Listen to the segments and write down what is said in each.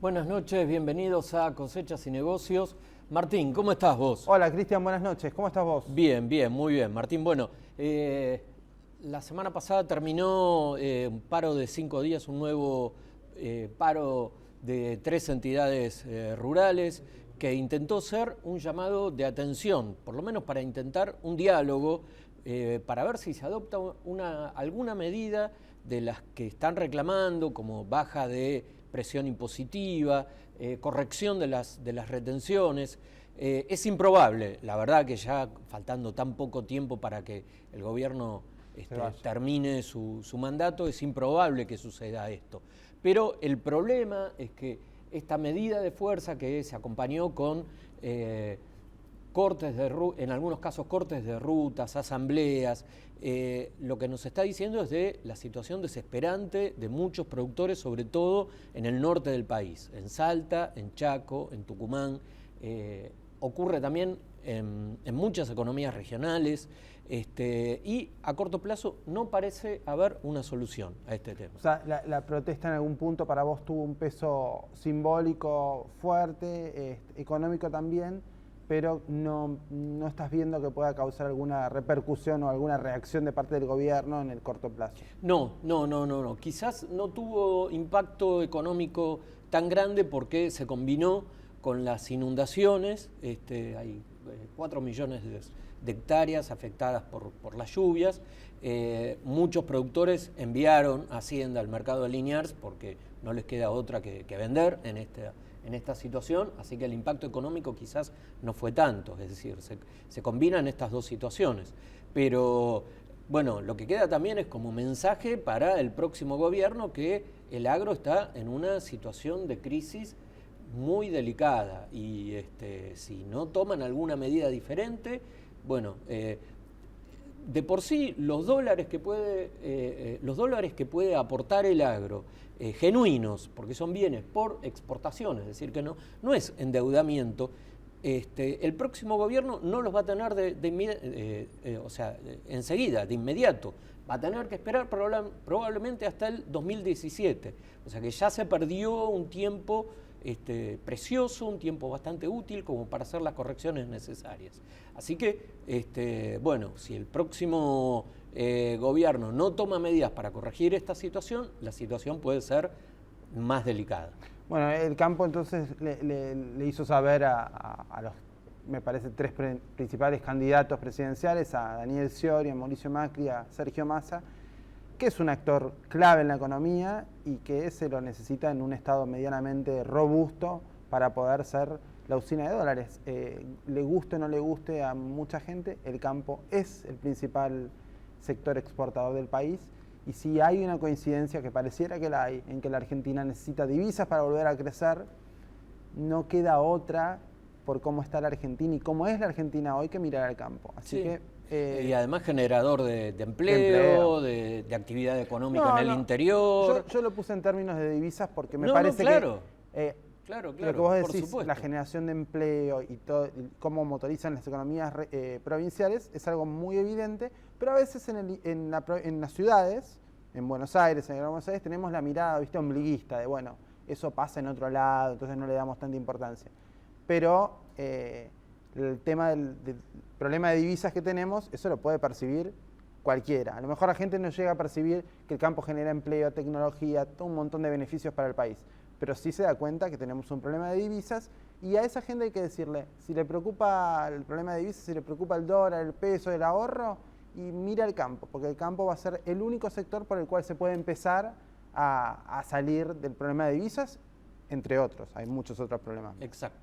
Buenas noches, bienvenidos a Cosechas y Negocios. Martín, ¿cómo estás vos? Hola Cristian, buenas noches, ¿cómo estás vos? Bien, bien, muy bien. Martín, bueno, la semana pasada terminó un paro de 5 días, un nuevo paro de 3 entidades rurales que intentó ser un llamado de atención, por lo menos para intentar un diálogo, para ver si se adopta alguna medida de las que están reclamando, como baja de presión impositiva, corrección de las retenciones. Es improbable, la verdad que ya faltando tan poco tiempo para que el gobierno termine su mandato, es improbable que suceda esto. Pero el problema es que esta medida de fuerza que se acompañó con en algunos casos cortes de rutas, asambleas, lo que nos está diciendo es de la situación desesperante de muchos productores, sobre todo en el norte del país, en Salta, en Chaco, en Tucumán. Ocurre también en muchas economías regionales, y a corto plazo no parece haber una solución a este tema. O sea, la protesta en algún punto para vos tuvo un peso simbólico fuerte, económico también, pero no estás viendo que pueda causar alguna repercusión o alguna reacción de parte del gobierno en el corto plazo. No. Quizás no tuvo impacto económico tan grande porque se combinó con las inundaciones. Hay 4 millones de hectáreas afectadas por las lluvias. Muchos productores enviaron Hacienda al mercado de Liniers porque no les queda otra que vender en esta situación, así que el impacto económico quizás no fue tanto, es decir, se combinan estas dos situaciones. Pero bueno, lo que queda también es como mensaje para el próximo gobierno que el agro está en una situación de crisis muy delicada y si no toman alguna medida diferente, bueno, de por sí los dólares que puede aportar el agro, genuinos, porque son bienes por exportación, es decir, que no es endeudamiento, el próximo gobierno no los va a tener enseguida, de inmediato. Va a tener que esperar probablemente hasta el 2017. O sea que ya se perdió un tiempo precioso, un tiempo bastante útil como para hacer las correcciones necesarias. Así que, bueno, si el próximo gobierno no toma medidas para corregir esta situación, la situación puede ser más delicada. Bueno, el campo entonces le hizo saber a los, me parece, 3 principales candidatos presidenciales, a Daniel Scioli, a Mauricio Macri, a Sergio Massa, que es un actor clave en la economía y que se lo necesita en un estado medianamente robusto para poder ser la usina de dólares. Le guste o no le guste a mucha gente, el campo es el principal sector exportador del país, y si hay una coincidencia, que pareciera que la hay, en que la Argentina necesita divisas para volver a crecer, no queda otra, por cómo está la Argentina y cómo es la Argentina hoy, que mirar al campo. Así que y además generador de empleo, de actividad económica en el interior. Yo lo puse en términos de divisas porque me parece que Claro, lo que vos decís, por supuesto, la generación de empleo y cómo motorizan las economías provinciales es algo muy evidente, pero a veces en las ciudades, en Buenos Aires, en Gran Buenos Aires, tenemos la mirada, ¿viste?, ombliguista, de bueno, eso pasa en otro lado, entonces no le damos tanta importancia. Pero el tema del problema de divisas que tenemos, eso lo puede percibir cualquiera. A lo mejor la gente no llega a percibir que el campo genera empleo, tecnología, todo un montón de beneficios para el país, pero sí se da cuenta que tenemos un problema de divisas, y a esa gente hay que decirle, si le preocupa el problema de divisas, si le preocupa el dólar, el peso, el ahorro, y mira el campo, porque el campo va a ser el único sector por el cual se puede empezar a salir del problema de divisas, entre otros, hay muchos otros problemas. Exacto.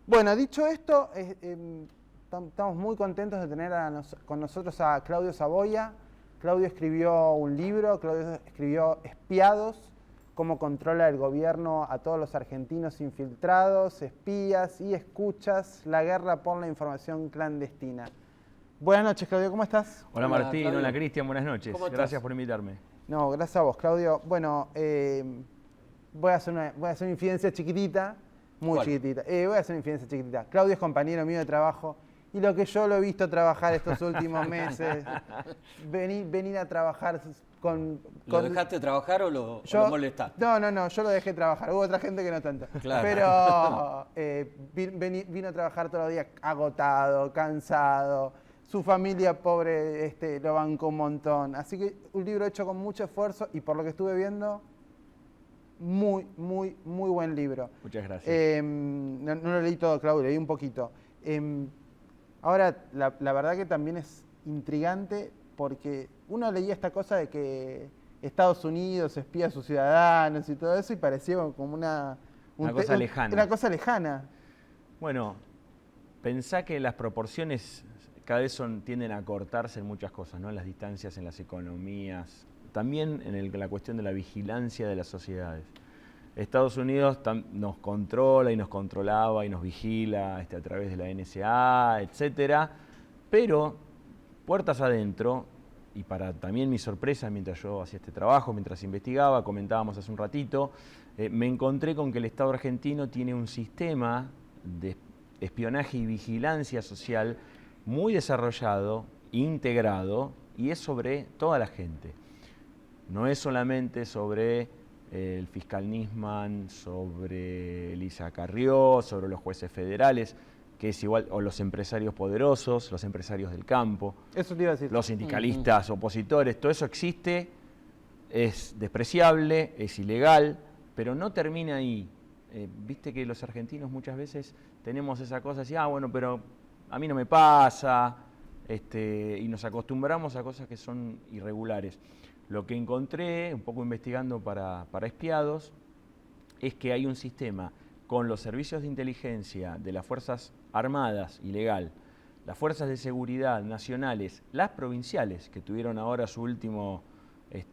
Bueno, dicho esto, estamos muy contentos de tener con nosotros a Claudio Saboya. Claudio escribió un libro, Claudio escribió Espiados, cómo controla el gobierno a todos los argentinos infiltrados, espías y escuchas, la guerra por la información clandestina. Buenas noches, Claudio, ¿cómo estás? Hola Martín, hola Cristian, buenas noches. Gracias por invitarme. No, gracias a vos, Claudio. Bueno, voy a hacer una infidencia chiquitita, muy chiquitita. Voy a hacer una infidencia chiquitita. Claudio es compañero mío de trabajo, y lo que yo lo he visto trabajar estos últimos meses, venir a trabajar ¿Lo dejaste trabajar o lo molestaste? No, yo lo dejé trabajar. Hubo otra gente que no tanto. Claro. Pero vino a trabajar todo el día agotado, cansado. Su familia pobre lo bancó un montón. Así que un libro hecho con mucho esfuerzo y por lo que estuve viendo, muy, muy, muy buen libro. Muchas gracias. No lo leí todo, Claudio, leí un poquito. Ahora, la verdad que también es intrigante porque uno leía esta cosa de que Estados Unidos espía a sus ciudadanos y todo eso y parecía como una cosa lejana. Una cosa lejana. Bueno, pensá que las proporciones cada vez tienden a acortarse en muchas cosas, ¿no? En las distancias, en las economías, también en la cuestión de la vigilancia de las sociedades. Estados Unidos nos controla y nos controlaba y nos vigila a través de la NSA, etcétera, pero puertas adentro, y para también mi sorpresa mientras yo hacía este trabajo, mientras investigaba, comentábamos hace un ratito, me encontré con que el Estado argentino tiene un sistema de espionaje y vigilancia social muy desarrollado, integrado, y es sobre toda la gente. No es solamente sobre el fiscal Nisman, sobre Elisa Carrió, sobre los jueces federales, que es igual, o los empresarios poderosos, los empresarios del campo, eso te iba a decir. Los sindicalistas, opositores, todo eso existe, es despreciable, es ilegal, pero no termina ahí. Viste que los argentinos muchas veces tenemos esa cosa así, bueno, pero a mí no me pasa, y nos acostumbramos a cosas que son irregulares. Lo que encontré, un poco investigando para espiados, es que hay un sistema con los servicios de inteligencia de las Fuerzas Armadas, ilegal, las Fuerzas de Seguridad nacionales, las provinciales, que tuvieron ahora su último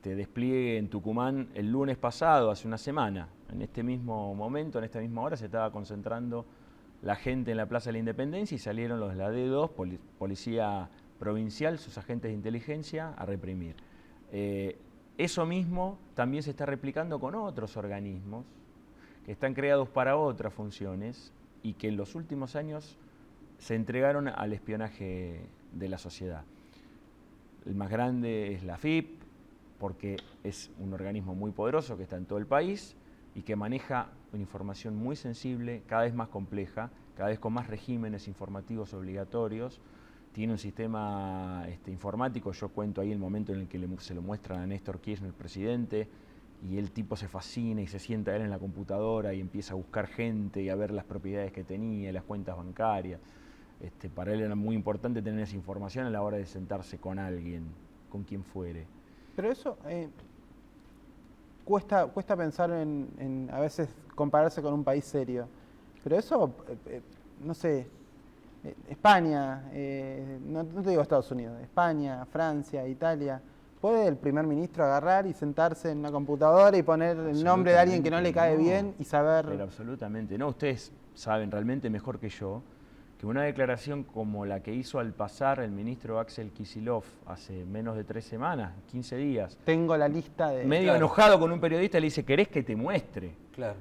despliegue en Tucumán el lunes pasado, hace una semana. En este mismo momento, en esta misma hora, se estaba concentrando la gente en la Plaza de la Independencia y salieron los de la D2, Policía Provincial, sus agentes de inteligencia, a reprimir. Eso mismo también se está replicando con otros organismos que están creados para otras funciones y que en los últimos años se entregaron al espionaje de la sociedad. El más grande es la AFIP, porque es un organismo muy poderoso que está en todo el país y que maneja una información muy sensible, cada vez más compleja, cada vez con más regímenes informativos obligatorios. Tiene un sistema informático, yo cuento ahí el momento en el que se lo muestran a Néstor Kirchner, el presidente, y el tipo se fascina y se sienta él en la computadora y empieza a buscar gente y a ver las propiedades que tenía, las cuentas bancarias. Para él era muy importante tener esa información a la hora de sentarse con alguien, con quien fuere. Pero eso cuesta pensar en a veces compararse con un país serio. Pero eso, no sé, España, no te digo Estados Unidos, España, Francia, Italia, ¿puede el primer ministro agarrar y sentarse en una computadora y poner el nombre de alguien que no le cae bien y saber...? Pero absolutamente no. Ustedes saben realmente mejor que yo que una declaración como la que hizo al pasar el ministro Axel Kicillof hace menos de 3 semanas, 15 días. Tengo la lista de... Medio enojado con un periodista, le dice, ¿querés que te muestre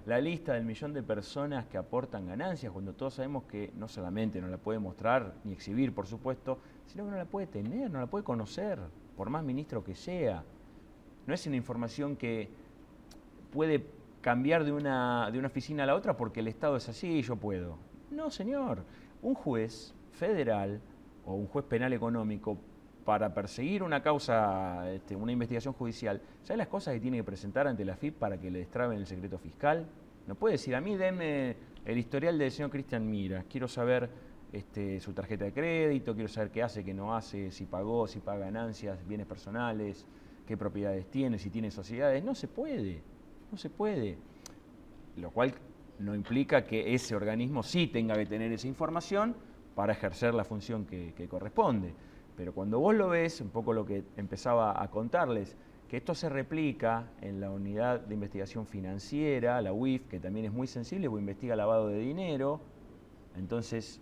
la lista del 1.000.000 de personas que aportan ganancias? Cuando todos sabemos que no solamente no la puede mostrar ni exhibir, por supuesto, sino que no la puede tener, no la puede conocer, por más ministro que sea. No es una información que puede cambiar de una oficina a la otra porque el Estado es así y yo puedo. No, señor. Un juez federal o un juez penal económico, para perseguir una causa, una investigación judicial, ¿sabe las cosas que tiene que presentar ante la AFIP para que le destraben el secreto fiscal? No puede decir, a mí deme el historial del señor Cristian Mira, quiero saber su tarjeta de crédito, quiero saber qué hace, qué no hace, si pagó, si paga ganancias, bienes personales, qué propiedades tiene, si tiene sociedades. No se puede, no se puede. Lo cual no implica que ese organismo sí tenga que tener esa información para ejercer la función que corresponde. Pero cuando vos lo ves, un poco lo que empezaba a contarles, que esto se replica en la unidad de investigación financiera, la UIF, que también es muy sensible, porque investiga lavado de dinero, entonces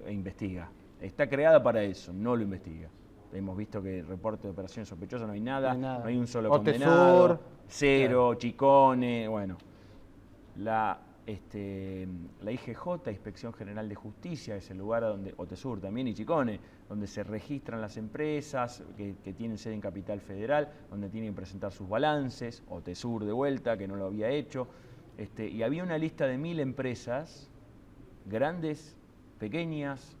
investiga. Está creada para eso, no lo investiga. Hemos visto que el reporte de operaciones sospechosas no hay nada, no hay un solo condenado, cero, chicones, bueno. La la IGJ, Inspección General de Justicia, es el lugar donde, OTESUR también y Chicone, donde se registran las empresas que tienen sede en Capital Federal, donde tienen que presentar sus balances, OTESUR de vuelta, que no lo había hecho, y había una lista de 1000 empresas, grandes, pequeñas,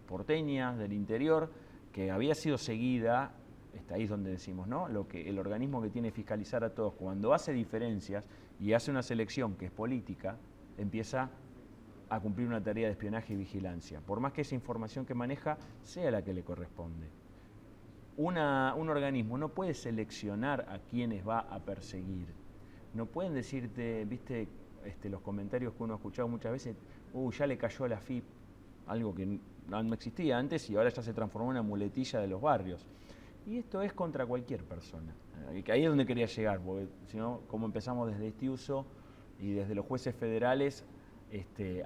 porteñas, del interior, que había sido seguida, ahí es donde decimos, ¿no? El organismo que tiene que fiscalizar a todos, cuando hace diferencias y hace una selección que es política, empieza a cumplir una tarea de espionaje y vigilancia, por más que esa información que maneja sea la que le corresponde. Un organismo no puede seleccionar a quienes va a perseguir. No pueden decirte, viste, los comentarios que uno ha escuchado muchas veces, ya le cayó a la FIP, algo que no existía antes y ahora ya se transformó en una muletilla de los barrios. Y esto es contra cualquier persona. Ahí es donde quería llegar, porque si no, como empezamos desde este uso y desde los jueces federales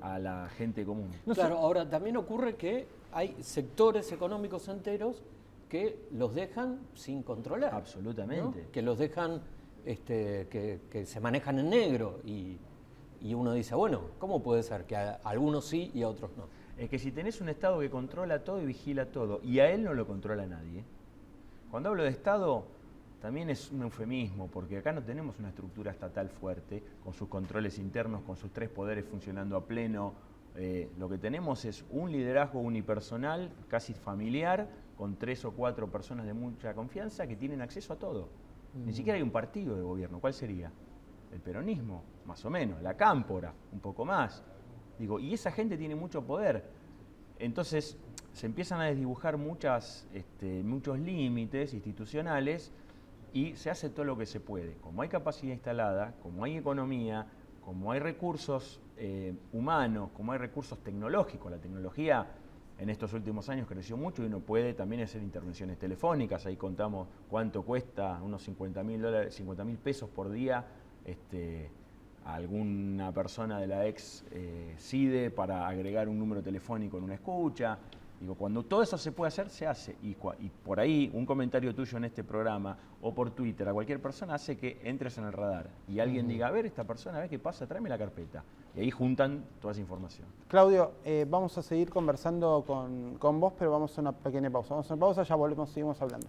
a la gente común. Claro, ahora también ocurre que hay sectores económicos enteros que los dejan sin controlar. Absolutamente. ¿No? Que los dejan, que se manejan en negro y uno dice, bueno, ¿cómo puede ser que a algunos sí y a otros no? Es que si tenés un Estado que controla todo y vigila todo, y a él no lo controla nadie. Cuando hablo de Estado, también es un eufemismo, porque acá no tenemos una estructura estatal fuerte, con sus controles internos, con sus 3 poderes funcionando a pleno. Lo que tenemos es un liderazgo unipersonal, casi familiar, con 3 o 4 personas de mucha confianza que tienen acceso a todo. Ni siquiera hay un partido de gobierno. ¿Cuál sería? El peronismo, más o menos, la cámpora, un poco más. Y esa gente tiene mucho poder. Entonces se empiezan a desdibujar muchos límites institucionales y se hace todo lo que se puede. Como hay capacidad instalada, como hay economía, como hay recursos humanos, como hay recursos tecnológicos, la tecnología en estos últimos años creció mucho y uno puede también hacer intervenciones telefónicas. Ahí contamos cuánto cuesta, unos $50.000 pesos por día, a alguna persona de la ex CIDE para agregar un número telefónico en una escucha. Cuando todo eso se puede hacer, se hace. Y por ahí, un comentario tuyo en este programa o por Twitter a cualquier persona hace que entres en el radar y alguien diga, a ver, esta persona, a ver qué pasa, tráeme la carpeta. Y ahí juntan toda esa información. Claudio, vamos a seguir conversando con vos, pero vamos a una pequeña pausa. Vamos a una pausa, ya volvemos, seguimos hablando.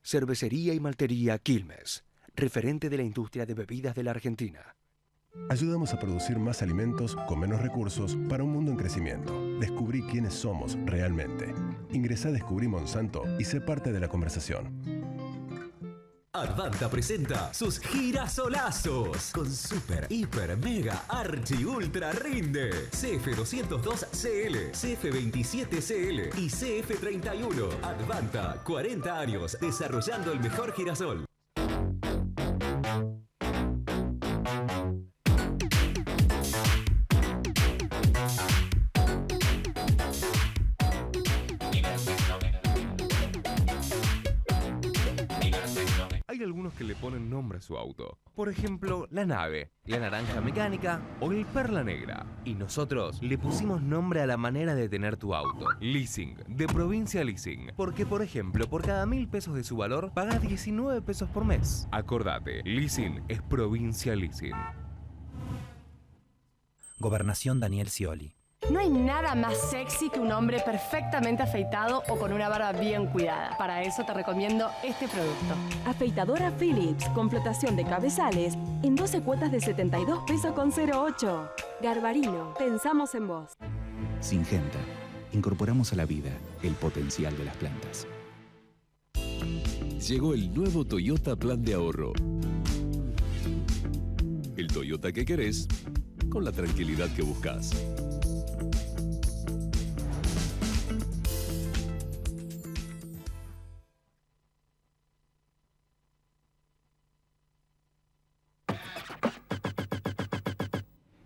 Cervecería y Maltería Quilmes, referente de la industria de bebidas de la Argentina. Ayudamos a producir más alimentos con menos recursos para un mundo en crecimiento. Descubrí quiénes somos realmente. Ingresá a Descubrí Monsanto y sé parte de la conversación. Advanta presenta sus girasolazos con super, hiper, mega, archi, ultra rinde. CF202CL, CF27CL y CF31. Advanta, 40 años desarrollando el mejor girasol. Hay algunos que le ponen nombre a su auto. Por ejemplo, la nave, la naranja mecánica o el perla negra. Y nosotros le pusimos nombre a la manera de tener tu auto. Leasing, de Provincia Leasing. Porque, por ejemplo, por cada 1.000 pesos de su valor, pagas 19 pesos por mes. Acordate, Leasing es Provincia Leasing. Gobernación Daniel Scioli. No hay nada más sexy que un hombre perfectamente afeitado o con una barba bien cuidada. Para eso te recomiendo este producto. Afeitadora Philips con flotación de cabezales en 12 cuotas de 72 pesos con 08. Garbarino, pensamos en vos. Syngenta. Incorporamos a la vida el potencial de las plantas. Llegó el nuevo Toyota Plan de Ahorro. El Toyota que querés, con la tranquilidad que buscas.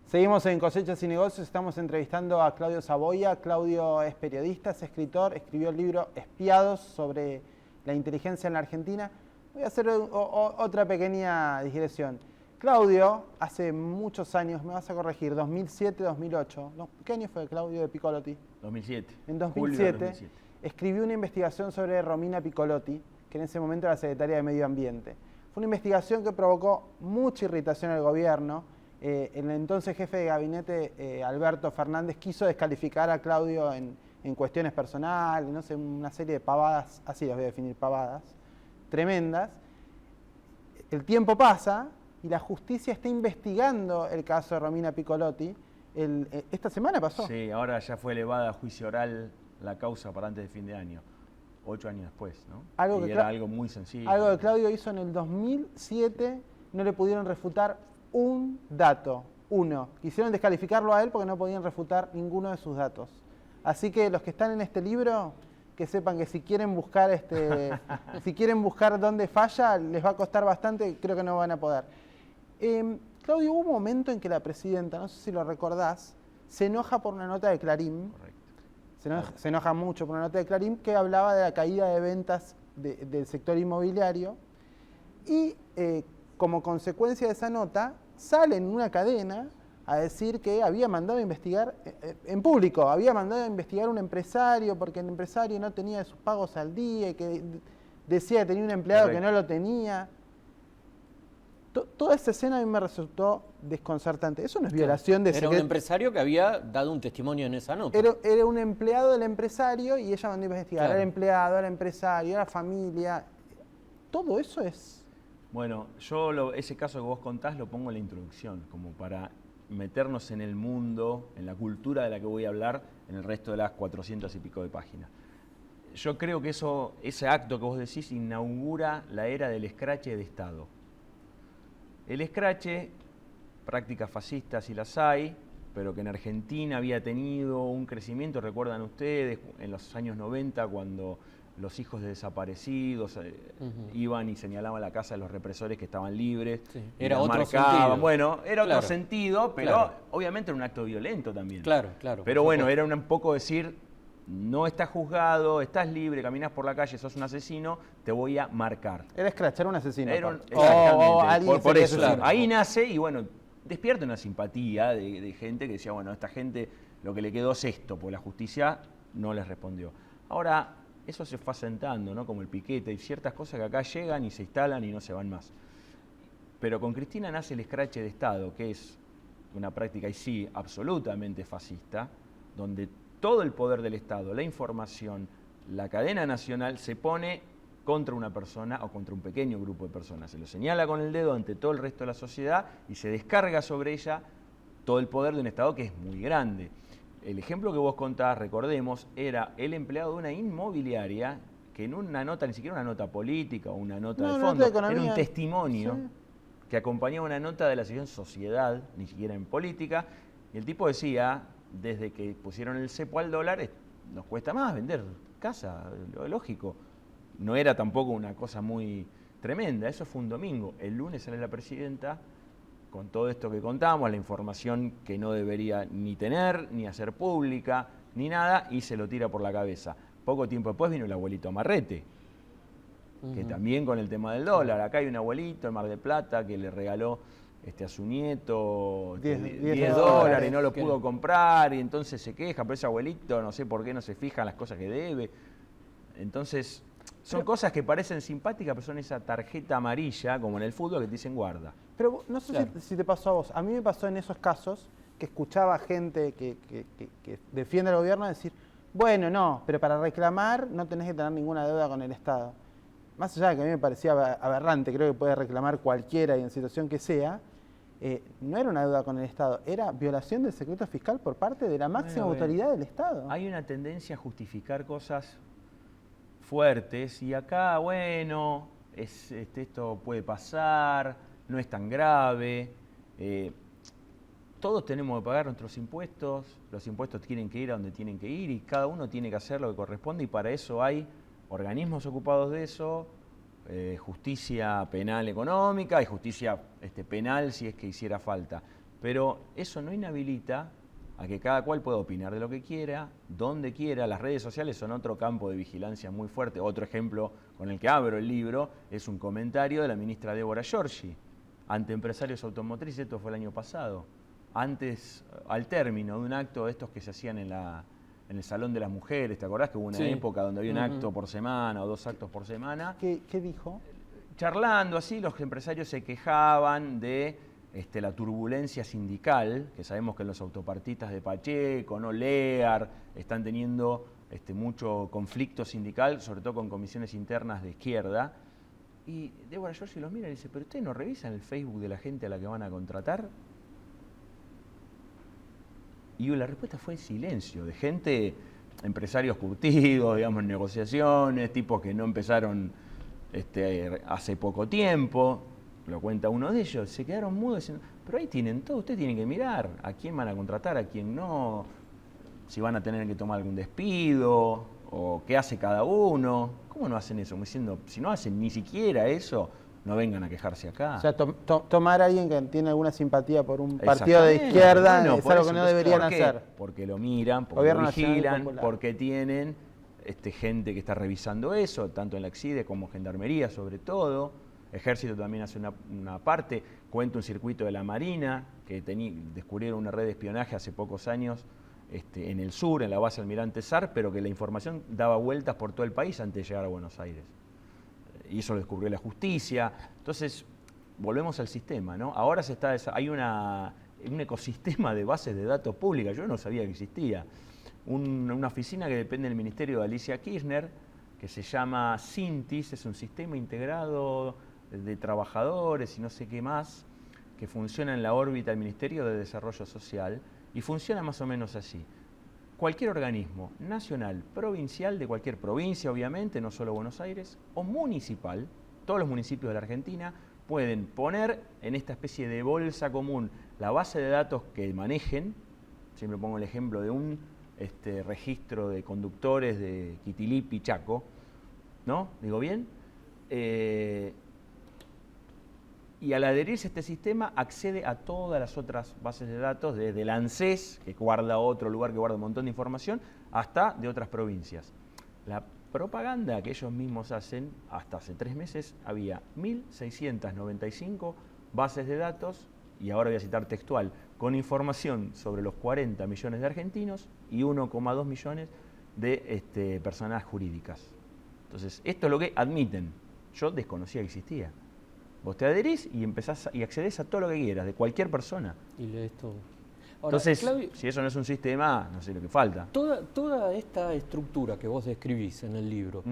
Seguimos en Cosechas y Negocios, estamos entrevistando a Claudio Saboya. Claudio es periodista, es escritor, escribió el libro Espiados sobre la inteligencia en la Argentina, voy a hacer otra pequeña digresión. Claudio, hace muchos años, me vas a corregir, 2007, 2008. ¿Qué año fue Claudio de Piccolotti? 2007. En 2007, escribió una investigación sobre Romina Piccolotti, que en ese momento era secretaria de Medio Ambiente. Fue una investigación que provocó mucha irritación al gobierno. El entonces jefe de gabinete, Alberto Fernández, quiso descalificar a Claudio en cuestiones personales, no sé, una serie de pavadas, así las voy a definir, pavadas, tremendas. El tiempo pasa y la justicia está investigando el caso de Romina Piccolotti. Esta semana pasó. Sí, ahora ya fue elevada a juicio oral la causa para antes de fin de año. 8 años después, ¿no? Era algo muy sencillo. Algo que Claudio hizo en el 2007, no le pudieron refutar un dato, uno. Quisieron descalificarlo a él porque no podían refutar ninguno de sus datos. Así que los que están en este libro, que sepan que si quieren buscar si quieren buscar dónde falla, les va a costar bastante, creo que no van a poder. Claudio, hubo un momento en que la presidenta, no sé si lo recordás, se enoja por una nota de Clarín. Correcto. Se enoja mucho por una nota de Clarín que hablaba de la caída de ventas del sector inmobiliario. Y como consecuencia de esa nota, sale en una cadena a decir que había mandado a investigar, en público, había mandado a investigar a un empresario porque el empresario no tenía sus pagos al día y que decía que tenía un empleado que no lo tenía. Toda esa escena a mí me resultó desconcertante. Eso no es violación de secreto. Era un empresario que había dado un testimonio en esa nota. Era un empleado del empresario y ella mandó a investigar al empleado, al empresario, a la familia. Todo eso es... Bueno, yo ese caso que vos contás lo pongo en la introducción, como para meternos en el mundo, en la cultura de la que voy a hablar en el resto de las 400 y pico de páginas. Yo creo que ese acto que vos decís inaugura la era del escrache de Estado. El escrache, prácticas fascistas sí las hay, pero que en Argentina había tenido un crecimiento, recuerdan ustedes, en los años 90 cuando los hijos de desaparecidos iban y señalaban la casa de los represores que estaban libres. Sí. Era otro sentido. Bueno, era otro sentido, pero obviamente era un acto violento también. Claro. Pero bueno, era un poco decir, no estás juzgado, estás libre, caminás por la calle, sos un asesino, te voy a marcar. Era escrachar a un asesino. Exactamente, por eso. Ahí nace y bueno, despierta una simpatía de gente que decía, bueno, esta gente lo que le quedó es esto, porque la justicia no les respondió. Ahora, eso se fue asentando, ¿no? Como el piquete, hay ciertas cosas que acá llegan y se instalan y no se van más. Pero con Cristina nace el escrache de Estado, que es una práctica, y sí, absolutamente fascista, donde todo el poder del Estado, la información, la cadena nacional se pone contra una persona o contra un pequeño grupo de personas. Se lo señala con el dedo ante todo el resto de la sociedad y se descarga sobre ella todo el poder de un Estado que es muy grande. El ejemplo que vos contás, recordemos, era el empleado de una inmobiliaria que en una nota, ni siquiera una nota política o una nota de fondo, era un testimonio que acompañaba una nota de la sección Sociedad, ni siquiera en política, y el tipo decía, desde que pusieron el cepo al dólar, nos cuesta más vender casa, lógico. No era tampoco una cosa muy tremenda, eso fue un domingo. El lunes sale la presidenta con todo esto que contamos, la información que no debería ni tener, ni hacer pública, ni nada, y se lo tira por la cabeza. Poco tiempo después vino el abuelito Amarrete, que también con el tema del dólar. Acá hay un abuelito en Mar del Plata que le regaló a su nieto 10 dólares y no lo pudo comprar, y entonces se queja, pero ese abuelito no sé por qué no se fija en las cosas que debe. Entonces, son cosas que parecen simpáticas, pero son esa tarjeta amarilla, como en el fútbol, que te dicen guarda. Pero no sé si te pasó a vos. A mí me pasó en esos casos que escuchaba gente que defiende al gobierno decir, bueno, no, pero para reclamar no tenés que tener ninguna deuda con el Estado. Más allá de que a mí me parecía aberrante, creo que puede reclamar cualquiera y en situación que sea, no era una deuda con el Estado, era violación del secreto fiscal por parte de la máxima autoridad del Estado. Hay una tendencia a justificar cosas fuertes y acá, bueno, esto puede pasar, no es tan grave, todos tenemos que pagar nuestros impuestos, los impuestos tienen que ir a donde tienen que ir y cada uno tiene que hacer lo que corresponde y para eso hay organismos ocupados de eso, justicia penal económica y justicia penal si es que hiciera falta. Pero eso no inhabilita a que cada cual pueda opinar de lo que quiera, donde quiera. Las redes sociales son otro campo de vigilancia muy fuerte. Otro ejemplo con el que abro el libro, es un comentario de la ministra Débora Giorgi ante empresarios automotrices. Esto fue el año pasado, antes, al término de un acto de estos que se hacían en el Salón de las Mujeres. ¿Te acordás que hubo una época donde había un acto por semana o 2 actos por semana? ¿Qué dijo? Charlando así, los empresarios se quejaban de la turbulencia sindical, que sabemos que los autopartistas de Pacheco, ¿no? Lear, están teniendo mucho conflicto sindical, sobre todo con comisiones internas de izquierda. Y Débora Giorgi los mira y dice, ¿pero ustedes no revisan el Facebook de la gente a la que van a contratar? Y la respuesta fue silencio, de gente, empresarios curtidos, digamos, en negociaciones, tipos que no empezaron hace poco tiempo, lo cuenta uno de ellos, se quedaron mudos diciendo, pero ahí tienen todo, ustedes tienen que mirar a quién van a contratar, a quién no, si van a tener que tomar algún despido, o qué hace cada uno. ¿Cómo no hacen eso? Como diciendo, si no hacen ni siquiera eso, no vengan a quejarse acá. O sea, tomar a alguien que tiene alguna simpatía por un partido de izquierda es algo que no deberían hacer. Porque lo miran, porque lo vigilan, porque tienen gente que está revisando eso, tanto en la EXIDE como Gendarmería sobre todo. Ejército también hace una parte. Cuenta un circuito de la Marina, que descubrieron una red de espionaje hace pocos años en el sur, en la base Almirante Sar, pero que la información daba vueltas por todo el país antes de llegar a Buenos Aires. Y eso lo descubrió la justicia. Entonces, volvemos al sistema, ¿no? Ahora hay un ecosistema de bases de datos públicas. Yo no sabía que existía. Una oficina que depende del ministerio de Alicia Kirchner, que se llama Sintis, es un sistema integrado de trabajadores y no sé qué más, que funciona en la órbita del Ministerio de Desarrollo Social, y funciona más o menos así. Cualquier organismo nacional, provincial, de cualquier provincia obviamente, no solo Buenos Aires, o municipal, todos los municipios de la Argentina, pueden poner en esta especie de bolsa común la base de datos que manejen. Siempre pongo el ejemplo de un registro de conductores de Quitilipi, Chaco, ¿no? ¿Digo bien? Y al adherirse a este sistema accede a todas las otras bases de datos, desde el ANSES, que guarda otro lugar que guarda un montón de información, hasta de otras provincias. La propaganda que ellos mismos hacen, hasta hace 3 meses, había 1.695 bases de datos, y ahora voy a citar textual, con información sobre los 40 millones de argentinos y 1,2 millones de personas jurídicas. Entonces, esto es lo que admiten. Yo desconocía que existía. Vos te adherís y empezás y accedés a todo lo que quieras, de cualquier persona. Y lees todo. Ahora, entonces, Claudio, si eso no es un sistema, no sé lo que falta. Toda esta estructura que vos describís en el libro,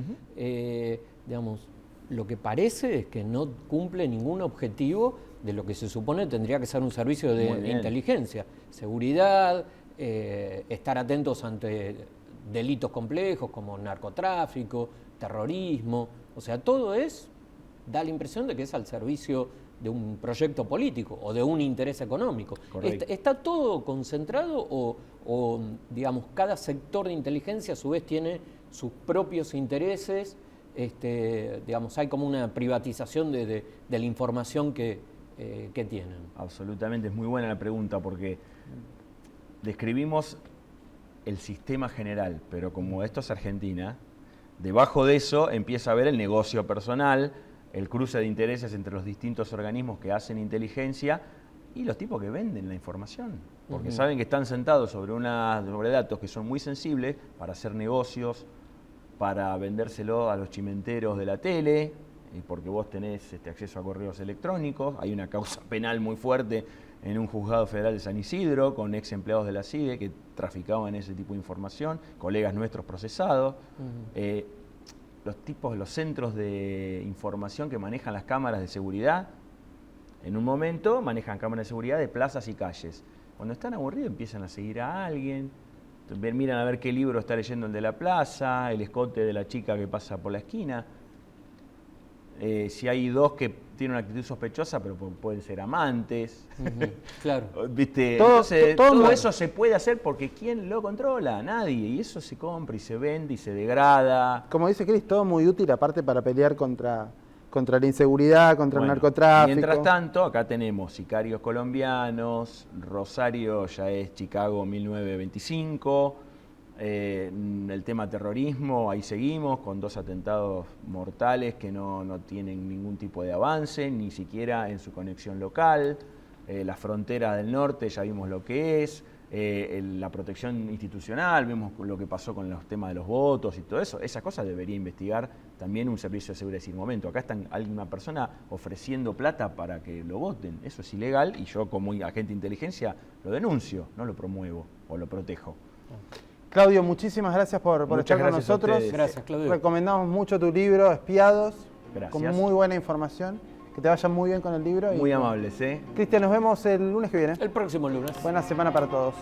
digamos, lo que parece es que no cumple ningún objetivo de lo que se supone tendría que ser un servicio de inteligencia, seguridad, estar atentos ante delitos complejos como narcotráfico, terrorismo, o sea, todo da la impresión de que es al servicio de un proyecto político o de un interés económico. ¿Está todo concentrado o, digamos, cada sector de inteligencia a su vez tiene sus propios intereses? Digamos, hay como una privatización de la información que tienen. Absolutamente, es muy buena la pregunta porque describimos el sistema general, pero como esto es Argentina, debajo de eso empieza a haber el negocio personal, el cruce de intereses entre los distintos organismos que hacen inteligencia y los tipos que venden la información, porque saben que están sentados sobre datos que son muy sensibles para hacer negocios, para vendérselo a los chimenteros de la tele, porque vos tenés acceso a correos electrónicos. Hay una causa penal muy fuerte en un juzgado federal de San Isidro con ex empleados de la CIDE que traficaban ese tipo de información, colegas nuestros procesados. Los centros de información que manejan las cámaras de seguridad, en un momento manejan cámaras de seguridad de plazas y calles. Cuando están aburridos empiezan a seguir a alguien, miran a ver qué libro está leyendo el de la plaza, el escote de la chica que pasa por la esquina. Si hay 2 que tienen una actitud sospechosa, pero pueden ser amantes. Claro. ¿Viste? Entonces, todo eso se puede hacer porque ¿quién lo controla? Nadie. Y eso se compra y se vende y se degrada. Como dice Cris, todo muy útil aparte para pelear contra la inseguridad, contra el narcotráfico. Mientras tanto, acá tenemos sicarios colombianos, Rosario ya es Chicago 1925, El tema terrorismo, ahí seguimos con 2 atentados mortales que no tienen ningún tipo de avance, ni siquiera en su conexión local. La frontera del norte ya vimos lo que es. La protección institucional, vimos lo que pasó con los temas de los votos y todo eso. Esas cosas debería investigar también un servicio de seguridad y decir, momento, acá está alguna persona ofreciendo plata para que lo voten. Eso es ilegal y yo como agente de inteligencia lo denuncio, no lo promuevo o lo protejo. Claudio, muchísimas gracias por estar con nosotros. Gracias, Claudio. Recomendamos mucho tu libro, Espiados, Gracias. con muy buena información. Que te vaya muy bien con el libro. Muy amables, ¿eh? Cristian, nos vemos el lunes que viene. El próximo lunes. Buena semana para todos.